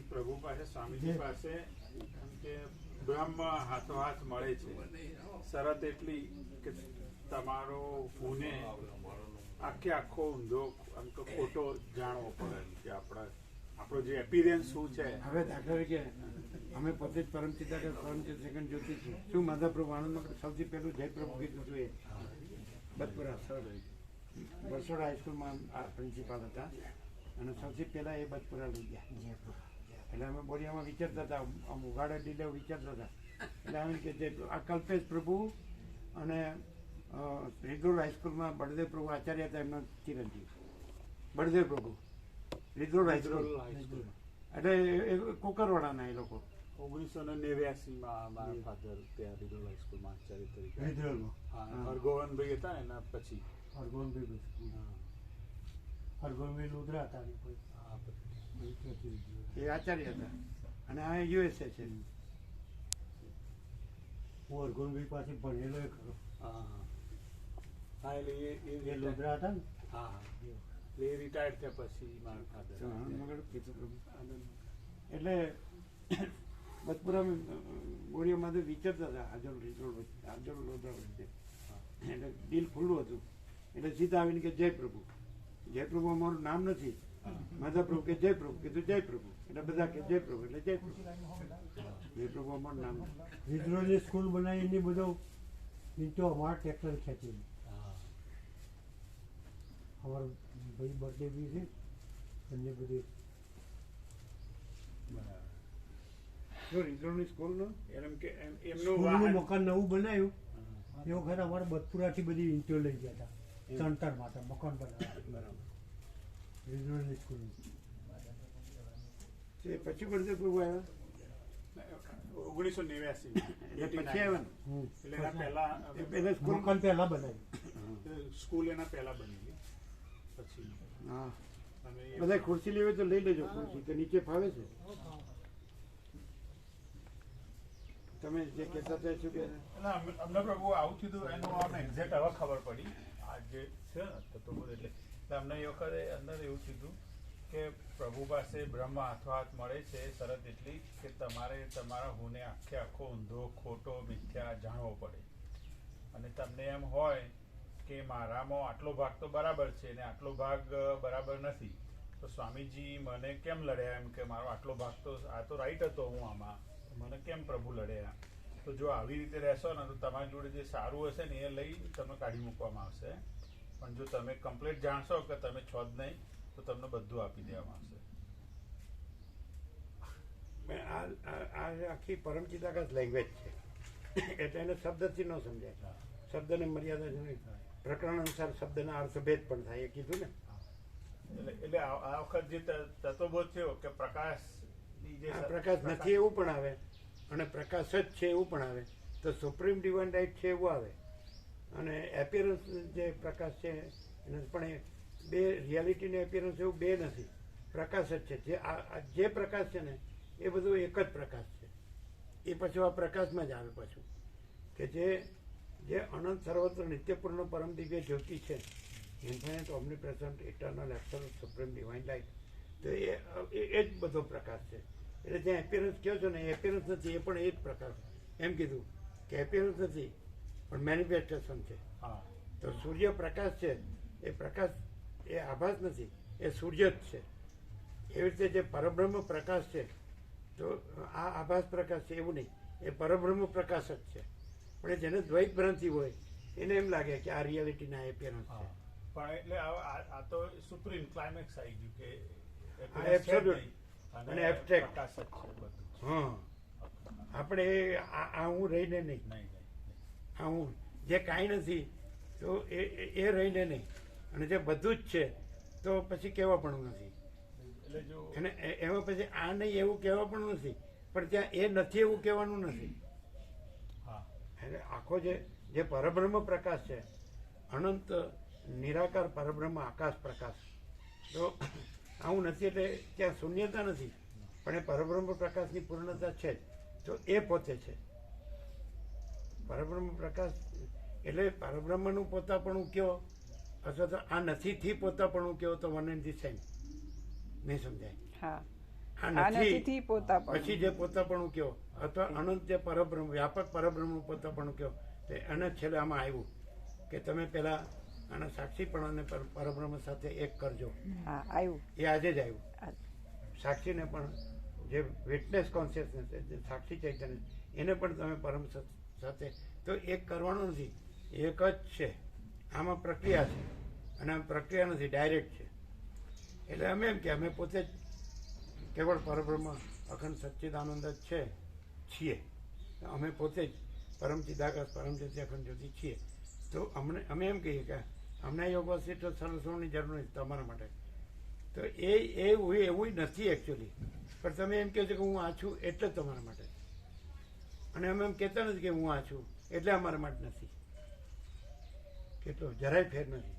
પ્રભુ પાસે સ્વામીજી પાસે એમ કે બ્રહ્મ હાથો હાથ મળે છે. શરત એટલી કે તમારો ગુને આખો ઊંધો આમ તો ખોટો જાણવો પડે કે આપણો જે એપિરિયન્સ શું છે. હવે દાખલા તરીકે અમે પોતે જ પરમ ચિદાકાશ પરમ સેકન્ડ જ્યોતિ છું. શું માધા પ્રભુ આનંદ મંગળ સૌથી પહેલું જય પ્રભુ કીધું હતું એ બદપુરા સરળ વરસોડા હાઈસ્કૂલમાં આ પ્રિન્સિપાલ હતા અને સૌથી પહેલાં એ બચપુરા લઈ ગયા. એટલે અમે બોરિયામાં વિચારતા હતા, આમ ઉઘાડા ડીલે વિચારતા હતા. એટલે અમે કે જે આ કલ્પેશ પ્રભુ અને રીગોલ હાઈસ્કૂલમાં બળદેવ પ્રભુ આચાર્ય હતા, એમનો ચિરંજીવ બળદેવ પ્રભુ રીગોલ હાઈસ્કૂલ. એટલે એ કોકરવાડાના એ લોકો 1989માં મારા ફાધર ત્યાં રીડોલ હાઈસ્કૂલમાં આચાર્ય તરીકે. હા, હરગોવનભાઈ હતા ને એના પછી. હરગોવિંદ લુદ્રા હતા ને કોઈ. હા, એ આચાર્ય હતા અને આ યુએસએ છે. હું હરગોવિંદ પાસે ભણેલો એ ખરો. હા, હા, એટલે એ લુદ્રા હતા ને. હા, હા, એટલે એ રિટાયર્ડ થયા પછી મારા ફાધર. એટલે બચપુરા બોરિયામાં તો વિચારતા હતા હાજર લોધા વચ્ચે. એટલે દિલ ખુલ્લું હતું. એટલે સીધા આવીને કે જય પ્રભુ. જય પ્રભુ અમારું નામ નથી. માધા પ્રભુ કે જય પ્રભુ, કીધું જય પ્રભુ. એટલે બધા કે જય પ્રભુ, એટલે જય પ્રભુ. જય પ્રભુ અમારું નામ. વિદ્રોહની સ્કૂલ બનાવી એની બધો ઈંટો અમારા ટ્રેક્ટર ખેંચી. અમારો ભાઈ બર્થડે બી છે અને બધી રીઝોની સ્કૂલનું એમ કે એમનું સ્કૂલનું મકાન નવું બનાવ્યું એ વખત અમારે બતપુરાથી બધી ઈંટો લઈ ગયા હતા ચણતર માટે મકાન બનાવવા. વિદ્રોહની સ્કૂલ પછી બળદેવ પ્રભુ આવ્યા. 1989. એટલે પછી આવ્યા એટલે એના પહેલા ને પહેલા સ્કૂલ મકાન પહેલા બનાવ્યું. સ્કૂલ એના પહેલા બનેલી પછી. હા, અને બધા ખુરશી લેવી તો લઈ લેજો. ખુરશી તો નીચે ફાવે છે. તમે જે કહેતા હતા શું કે અમને પ્રભુ આવું થયું એનું અમને એક્ઝેક્ટ હવે ખબર પડી. આ જે છે ને તત્વો એટલે અમને એ વખતે અંદર એવું થયું કે પ્રભુ પાસે બ્રહ્મ હાથોહાથ મળે છે શરત એટલી કે તમારે તમારા હુંને આખે આખો ઊંધો ખોટો મિથ્યા જાણવો પડે. અને તમને એમ હોય કે મારામાં આટલો ભાગ તો બરાબર છે ને આટલો ભાગ બરાબર નથી, તો સ્વામીજી મને કેમ લડ્યા એમ કે મારો આટલો ભાગ તો આ તો રાઈટ હતો, હું આમાં મને કેમ પ્રભુ લડ્યા. તો જો આવી રીતે રહેશો ને તો તમારી જોડે જે સારું હશે ને એ લઈ તમને કાઢી મૂકવામાં આવશે. પણ જો તમે કમ્પ્લીટ જાણશો કે તમે છો જ નહીં તો તમને બધું આપી દેવામાં આવશે. આ આખી પરમચિદાકાશ લેંગ્વેજ છે. એટલે એને શબ્દથી ન સમજાય. શબ્દને મર્યાદા છે નહીં. પ્રકરણ અનુસાર શબ્દના અર્થભેદ પણ થાય એ કીધું ને. એટલે આ વખત જે તત્વબોધ થયો કે પ્રકાશની જે પ્રકાશ નથી એવું પણ આવે અને પ્રકાશ જ છે એવું પણ આવે. તો સુપ્રીમ ડિવાઇન રાઇટ છે એવું આવે. અને એપિયરન્સ જે પ્રકાશ છે એને પણ બે રિયાલિટીને એપિયરન્સ એવું બે નથી. પ્રકાશ જ છે. જે પ્રકાશ છે ને એ બધું એક જ પ્રકાશ છે. એ પછી આ પ્રકાશમાં જ આવે પાછું કે જે અનંત સર્વત્ર નિત્યપૂર્ણ પરમ દિવ્ય જ્યોતિ છે, infinite omnipresent eternal absolute supreme divine light. તો એ જ બધો પ્રકાશ છે. એટલે જ્યાં એપિયરન્સ કહો છો ને એ એપિયરન્સ નથી, એ પણ એ જ પ્રકાશ. એમ કીધું કે એપિયરન્સ નથી પણ મેનિફેસ્ટેશન છે. તો સૂર્ય પ્રકાશ છે, એ પ્રકાશ એ આભાસ નથી, એ સૂર્ય જ છે. એવી રીતે જે પરબ્રહ્મ પ્રકાશ છે તો આ આભાસ પ્રકાશ છે એવું નહીં, એ પરબ્રહ્મ પ્રકાશ જ છે. પણ જેને દ્વૈત ભ્રાંતિ હોય એને એમ લાગે કે આ રિયાલિટીના એપિયરન્સ છે. પણ એટલે આ તો સુપ્રીમ ક્લાઇમેક્સ આવી ગયું કે આ એબ્સોલ્યુટ અને એબ્સ્ટ્રેક્ટ પ્રકાશ જ છે બધું. હા, આપણે આ હું રહીને નહીં, આ હું જે કાંઈ નથી તો એ રહીને નહીં, અને જે બધું જ છે તો પછી કહેવા પણ નથી. એટલે જો અને એમાં પછી આ નહીં એવું કહેવા પણ નથી, પણ ત્યાં એ નથી એવું કહેવાનું નથી. એટલે આખો જે પરબ્રહ્મ પ્રકાશ છે, અનંત નિરાકાર પરબ્રહ્મ આકાશ પ્રકાશ, તો આવું નથી એટલે ત્યાં શૂન્યતા નથી, પણ એ પરબ્રહ્મ પ્રકાશની પૂર્ણતા છે જ. તો એ પોતે છે પરબ્રહ્મ પ્રકાશ. એટલે પરબ્રહ્મનું પોતાપણું કયો અથવા તો આ નથીથી પોતાપણું કયો તો વન એન્ડ ધી સેમ નહીં સમજાય. આ નથી પછી જે પોતાપણું કયો અથવા અનંત જે પરબ્રહ્મ વ્યાપક પરબ્રહ્મ પોતાપણું કયો તો એને છેલ્લે આમાં આવ્યું કે તમે પેલા આના સાક્ષીપણ અને પરબ્રહ્મ સાથે એક કરજો. એ આજે જ આવ્યું. સાક્ષીને પણ જે વિટનેસ કોન્શિયસનેસ જે સાક્ષી ચૈતન્ય એને પણ તમે પરમ સાથે તો એક કરવાનું નથી, એક જ છે. આમાં પ્રક્રિયા છે અને આમ પ્રક્રિયા નથી, ડાયરેક્ટ છે. એટલે અમે એમ કે અમે પોતે જ કેવળ પરબ્રહ્મ અખંડ સચ્ચિદાનંદ જ છીએ. અમે પોતે જ પરમ ચિદાકાશ પરમ જ્યોતિ અખંડ જ્યોતિ છીએ. તો અમે એમ કહીએ કે અમને યોગ વસ્તી તો સરસવની જરૂર નથી તમારા માટે. તો એવું નથી એકચ્યુઅલી, પણ તમે એમ કહો છો કે હું આ છું એટલે જ તમારા માટે. અને અમે એમ કહેતા નથી કે હું આ છું એટલે અમારા માટે નથી. કેટલો જરાય ફેર નથી.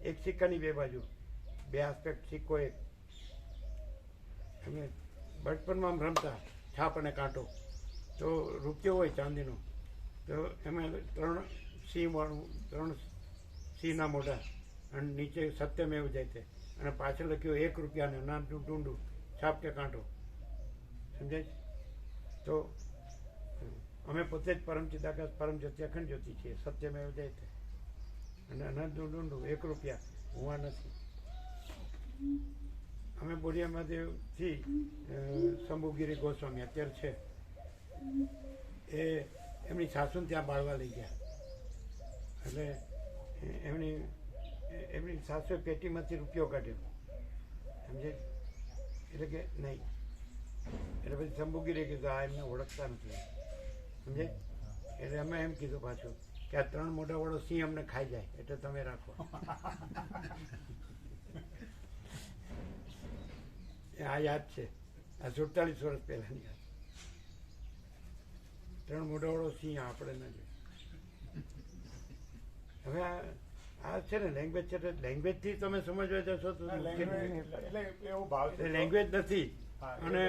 એક સિક્કાની બે બાજુ, બે આસ્પેક્ટ. સિક્કો એક. અમે બચપનમાં આમ રમતા છાપ અને કાંટો, તો રૂપિયો હોય ચાંદીનો, તો એમાં 3 સિંહવાળું, 3 સિંહના મોઢા, અને નીચે સત્યમેવ જયતે, અને પાછળ લખ્યું 1 રૂપિયાને નાનું ટૂંડું છાપ કે કાંટો. સમજાય? તો અમે પોતે જ પરમ ચિદાકાશ પરમ જ્યોતિ અખંડ જ્યોતિ છીએ. સત્યમેવ જયતે અને અનંતનું ટૂંડું 1 રૂપિયા હું આ નથી. અમે બોરિયા મહાદેવથી શંભુગીરી ગોસ્વામી અત્યારે છે, એ એમની સાસુને ત્યાં બાળવા લઈ ગયા. એટલે એમની સાસુએ પેટીમાંથી રૂપિયો કાઢ્યો. સમજે? એટલે કે નહીં. એટલે પછી શંભુગીરી કીધું આ એમને ઓળખતા નથી. સમજે? એટલે અમે એમ કીધું પાછું કે આ 3 મોઢાવાળો સિંહ અમને ખાઈ જાય એટલે તમે રાખો. આ યાદ છે, આ 47 વર્ષ પહેલાની યાદ. 3 મોઢાવાળો સિંહ આપણે ન જોઈએ. હવે આ છે ને લેંગ્વેજ છે, લેંગ્વેજથી તમે સમજવા જશો તો લેંગ્વેજ નથી. અને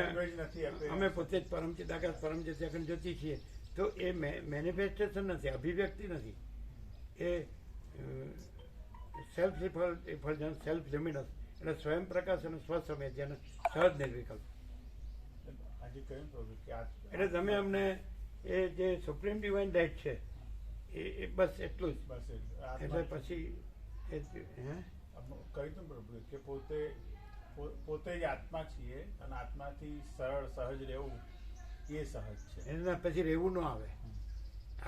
અમે પોતે જ પરમ ચિદાકાશ પરમ જ્યોતિ અખંડ જ્યોતિ છીએ. તો એ મેનિફેસ્ટેશન નથી, અભિવ્યક્તિ નથી. એ સેલ્ફ રિફલ્જન્સ, સેલ્ફ લ્યુમિનસ, એટલે સ્વયં પ્રકાશ અને સ્વસમય, જેને સહજ નિર્વિકલ્પ. એટલે તમે અમને એ જે સુપ્રીમ ડિવાઇન રાઇટ છે એ બસ એટલું જ. એટલે પછી કહ્યું તું પ્રભુ કે પોતે જ આત્મા છીએ અને આત્માથી સરળ સહજ રહેવું એ સહજ છે. એના પછી રહેવું ન આવે.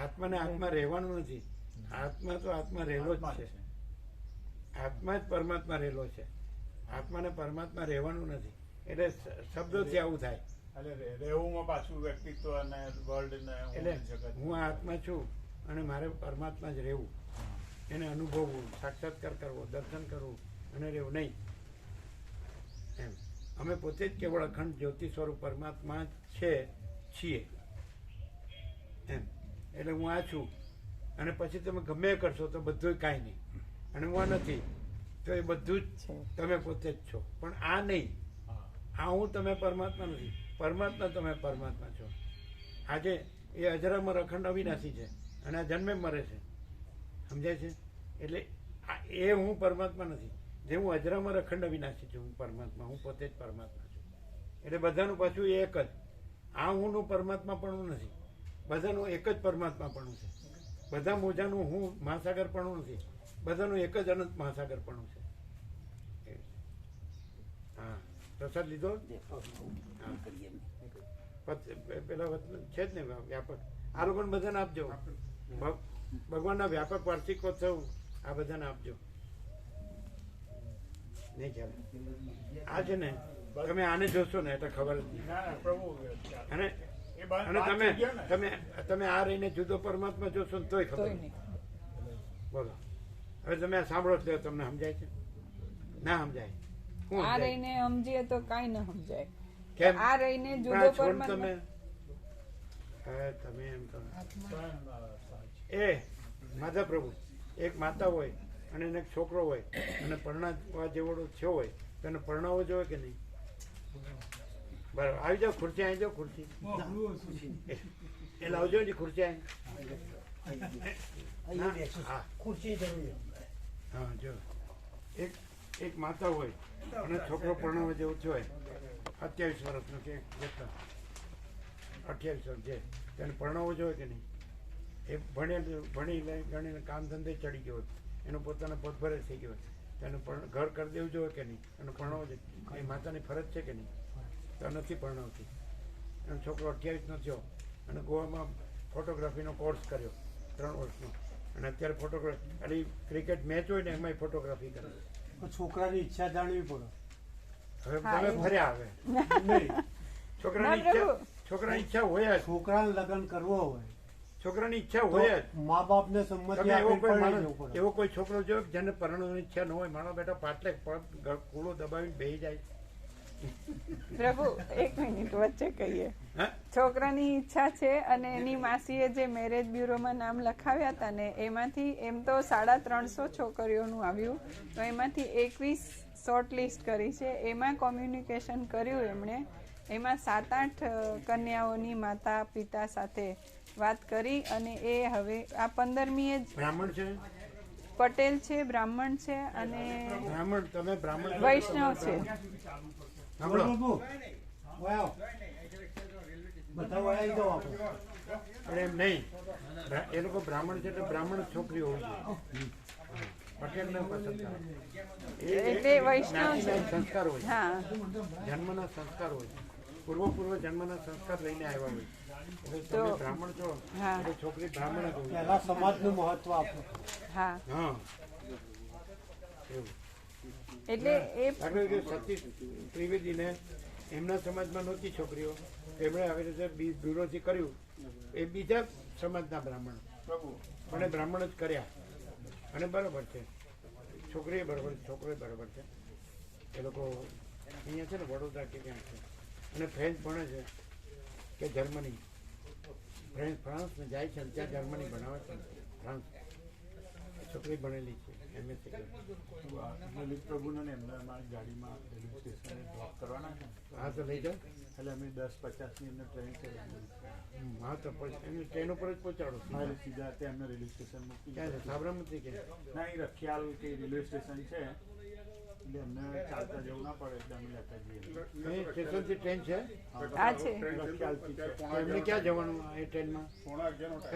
આત્માને આત્મા રહેવાનું નથી. આત્મા તો આત્મા રહેલો જ છે. આત્મા જ પરમાત્મા રહેલો છે. આત્માને પરમાત્મા રહેવાનું નથી. એટલે શબ્દોથી આવું થાય. એટલે રહેવુંમાં પાછું વ્યક્તિત્વ અને વર્લ્ડ ને એટલે હું આત્મા છું અને મારે પરમાત્મા જ રહેવું, એને અનુભવવું, સાક્ષાત્કાર કરવો, દર્શન કરવું અને રહેવું નહીં. એમ અમે પોતે જ કેવળ અખંડ જ્યોતિ સ્વરૂપ પરમાત્મા છીએ. એમ એટલે હું આ છું, અને પછી તમે ગમે એ કરશો તો બધું કાંઈ નહીં. અને હું આ નથી તો એ બધું જ તમે પોતે જ છો. પણ આ નહીં, આ હું તમે પરમાત્મા નથી, પરમાત્મા તમે પરમાત્મા છો. આજે એ અજરામર અખંડ અવિનાશી છે અને આ જન્મે મરે છે. સમજાય છે? એટલે એ હું પરમાત્મા નથી. જે હું અજરામર અખંડ અવિનાશી છું, હું પરમાત્મા, હું પોતે જ પરમાત્મા છું. એટલે બધાનું પાછું એક જ. આ હુંનું પરમાત્મા પણ નથી, બધાનું એક જ પરમાત્મા પણ છે. બધા મોજાનું હું મહાસાગર પણ નથી, બધાનું એક જ અનંત મહાસાગર પણ છે. હા, પ્રસાદ લીધો? પેલા છે જ ને વ્યાપક. આ લોકોને બધાને આપજો. ભગવાનના વ્યાપક વાર્ષિકોત્સવ આ બધાને આપજો. નહીં ચાલે. આ છે ને, તમે આને જોશો ને એટલે ખબર જ નહીં. અને તમે આ રહીને જુદો પરમાત્મા જોશો ને તોય ખબર નહીં. બોલો, હવે તમે આ સાંભળો છો તમને સમજાય છે? ના સમજાય. આ રહીને સમજીએ તો કાંઈ ન સમજાય. કેમ? આ રહીને જુદો પરમાત્મા તમે એમ કરો. એ માધવ પ્રભુ, એક માતા હોય અને એને એક છોકરો હોય અને પરણાવવા જેવડો થયો હોય તો એને પરણાવવો જોઈએ કે નહીં? બરાબર. આવી જાઓ, ખુરશી આવી જાઓ. ખુરશી એ લાવજો ને ખુરશી આવી. હા, જો એક માતા હોય અને છોકરો પરણાવવા જેવો થયો હોય, 28 વર્ષનો કે જેટલા 28 વર્ષ છે, તેને પરણાવવો જોઈએ કે નહીં? એ ભણી ગણીને કામ ધંધે ચડી ગયો, એનો પોતાનો પગભરે થઈ ગયો, તેને ઘર કરી દેવું જોઈએ કે નહીં? એનો પરણાવવો જોઈએ. એ માતાની ફરજ છે કે નહીં? તો નથી પરણાવતી. એનો છોકરો 28 નો થયો અને ગોવામાં ફોટોગ્રાફીનો કોર્સ કર્યો 3 વર્ષનો, અને અત્યારે ફોટોગ્રાફી ખાલી ક્રિકેટ મેચ હોય ને એમાંય ફોટોગ્રાફી કરે. તો છોકરાની ઈચ્છા જાણવી પડે. હવે હા, તમે એ- ફર્યા આવે નહીં, છોકરાની ના, ઈચ્છા પ્રભુ. છોકરાની ઈચ્છા હોય જ છોકરાને લગ્ન કરવો હોય છોકરાની ઈચ્છા હોય જ. તો મા બાપને સંમતિ તમે એવો આપીને કોઈ પરણાવી માણસ દેવું પડે. એવો કોઈ છોકરો જો જેને પરણવાની ઈચ્છા ન હોય મારો બેટા પાટલે કૂળો દબાવીને બેસી જાય. પ્રભુ એક મિનિટ વચ્ચે કહીએ. હા છોકરાની ઈચ્છા છે અને એની માસીએ જે મેરેજ બ્યુરોમાં નામ લખાવ્યા હતા ને એમાંથી એમ તો 350 છોકરીઓનું આવ્યું તો એમાંથી 21 શોર્ટ લિસ્ટ કરી છે. એમાં કોમ્યુનિકેશન કર્યું એમણે. એમાં 7-8 કન્યાઓની માતા પિતા સાથે વાત કરી અને એ હવે આ 15મીએ જ બ્રાહ્મણ છે પટેલ છે, બ્રાહ્મણ છે અને બ્રાહ્મણ તમે બ્રાહ્મણ છો? વૈષ્ણવ છે. સાંભળો બાબુ, વાવ. બધા વળાવી દો આપણે. પણ એમ નહીં એ લોકો બ્રાહ્મણ છે એટલે બ્રાહ્મણ છોકરી હોવી જોઈએ. પટેલ ને પસંદ કરે. એટલે વૈષ્ણવ છે. જ્ઞાતિના સંસ્કાર હોય હા જન્મના સંસ્કાર હોય પૂર્વ જન્મના સંસ્કાર લઈને આવ્યા હોય એટલે તમે તો- બ્રાહ્મણ છો હા. એટલે છોકરી બ્રાહ્મણ જ હોવી પહેલા સમાજનું મહત્વ આપો. હા હા એવું એટલે એ દાખલા તરીકે સતીશ ત્રિવેદીને એમના સમાજમાં નહોતી છોકરીઓ એમણે આવી રીતે બ્યુરોથી કર્યું એ બીજા સમાજના બ્રાહ્મણ પણ એ બ્રાહ્મણ જ કર્યા અને બરાબર છે છોકરી બરાબર છોકરો બરાબર છે એ લોકો અહીંયા છે ને વડોદરા કે ક્યાંક છે અને ફ્રેન્ચ ભણે છે કે જર્મની ફ્રાન્સને જાય છે અને ત્યાં જર્મની ભણાવે છે ફ્રાન્સ છોકરી ભણેલી છે MSc લલિત પ્રભુને ને એમને અમારી ગાડીમાં રેલવે સ્ટેશને ડ્રોપ કરવાના છે હા તો લઈ જાઓ એટલે અમે 10:50ની એમને ટ્રેન કરી હા તો પછી એને ટ્રેન ઉપર જ પહોંચાડો મારે સીધા ત્યાં એમને રેલવે સ્ટેશન મૂકી ક્યાં છે સાબરમતી કે ના એ રખિયાલ કે રેલવે સ્ટેશન છે એટલે એમને ચાલતા જવું ના પડે એટલે અમે લેતા જઈએ અહીં સ્ટેશનથી ટ્રેન છે આ છે રખિયાલથી છે તો એમને ક્યાં જવાનું એ ટ્રેનમાં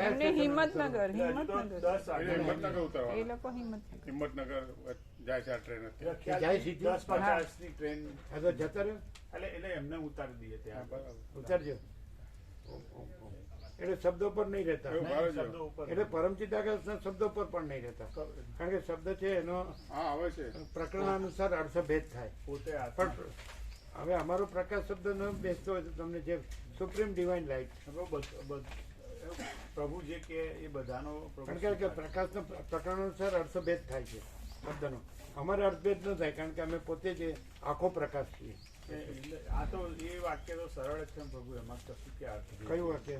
એમને હિંમતનગર એટલે હજુ તો હિંમતનગર 10 એ લોકો હિંમતનગર હિંમતનગર જાય છે આ ટ્રેન અત્યારે. જાય રખિયાલ સીધી? 10:50ની ટ્રેન આ તો જતા રહ્યો એટલે એમને ઉતારી દઈએ ત્યાં ઉતારજો એટલે શબ્દો પર નહીં રહેતા એવું નહીં, ભાવે છે. શબ્દો ઉપર એટલે પરમચિદાકાશના શબ્દો પર પણ નહીં રહેતા કારણ કે શબ્દ છે એનો હા આવે છે પ્રકરણ અનુસાર અર્થભેદ થાય પોતે આત્મા. પણ હવે અમારો પ્રકાશ શબ્દ ન બેસતો હોય તો તમને જે સુપ્રીમ ડિવાઇન લાઇટ પ્રભુ જે કે એ બધાનો કારણ કે પ્રકાશનો પ્રકરણ અનુસાર અર્થભેદ થાય છે શબ્દનો અમારે અર્થભેદ ન થાય કારણ કે અમે પોતે જ આખો પ્રકાશ છીએ એટલે આ તો એ વાક્ય તો સરળ જ છે ને પ્રભુ એમાં કશું કે અર્થ નથી. કયું વાક્ય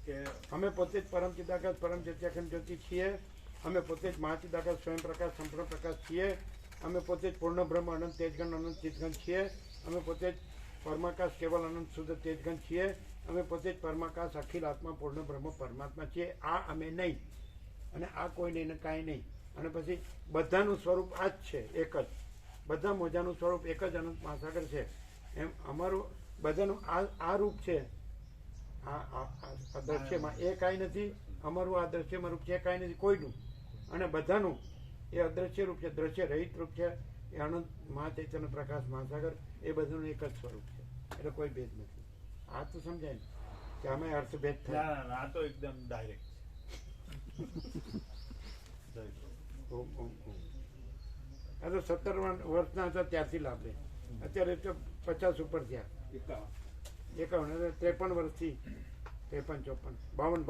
કે અમે પોતે જ પરમચિદાકાશ પરમ ચેત્યાખંડ જ્યોતિ છીએ અમે પોતે જ મહાચિદાકાશ સ્વયં પ્રકાશ સંપૂર્ણ પ્રકાશ છીએ અમે પોતે જ પૂર્ણ બ્રહ્મ અનંત તેજગણ અનંત ચિતગણ છીએ અમે પોતે જ પરમાકાશ કેવલ અનંત શુદ્ધ તેજગણ છીએ અમે પોતે જ પરમાકાશ અખિલ આત્મા પૂર્ણ બ્રહ્મ પરમાત્મા છીએ આ અમે નહીં અને આ કોઈ નહીં ને કાંઈ નહીં અને પછી બધાનું સ્વરૂપ આ જ છે એક જ બધા મોજાનું સ્વરૂપ એક જ અનંત મહાસાગર છે એમ અમારું બધાનું આ રૂપ છે આ દ્રશ્યમાં એ કાંઈ નથી અમારું આ દ્રશ્યમાં રૂપ છે એ કાંઈ નથી કોઈનું અને બધાનું એ અદ્રશ્ય રૂપ છે દ્રશ્ય રહિત રૂપ છે એ અનંત મહાચૈતન્ય પ્રકાશ મહાસાગર એ બધાનું એક જ સ્વરૂપ છે એટલે કોઈ ભેદ નથી આ તો સમજાય ને કે અમે અર્થભેદ ના થાય ના, ના આ તો એકદમ ડાયરેક્ટ આ તો 17 વર્ષના હતા ત્યારથી લાભ લે અત્યારે તો 50 ઉપર થયા 51 53 વર્ષથી 53 54 52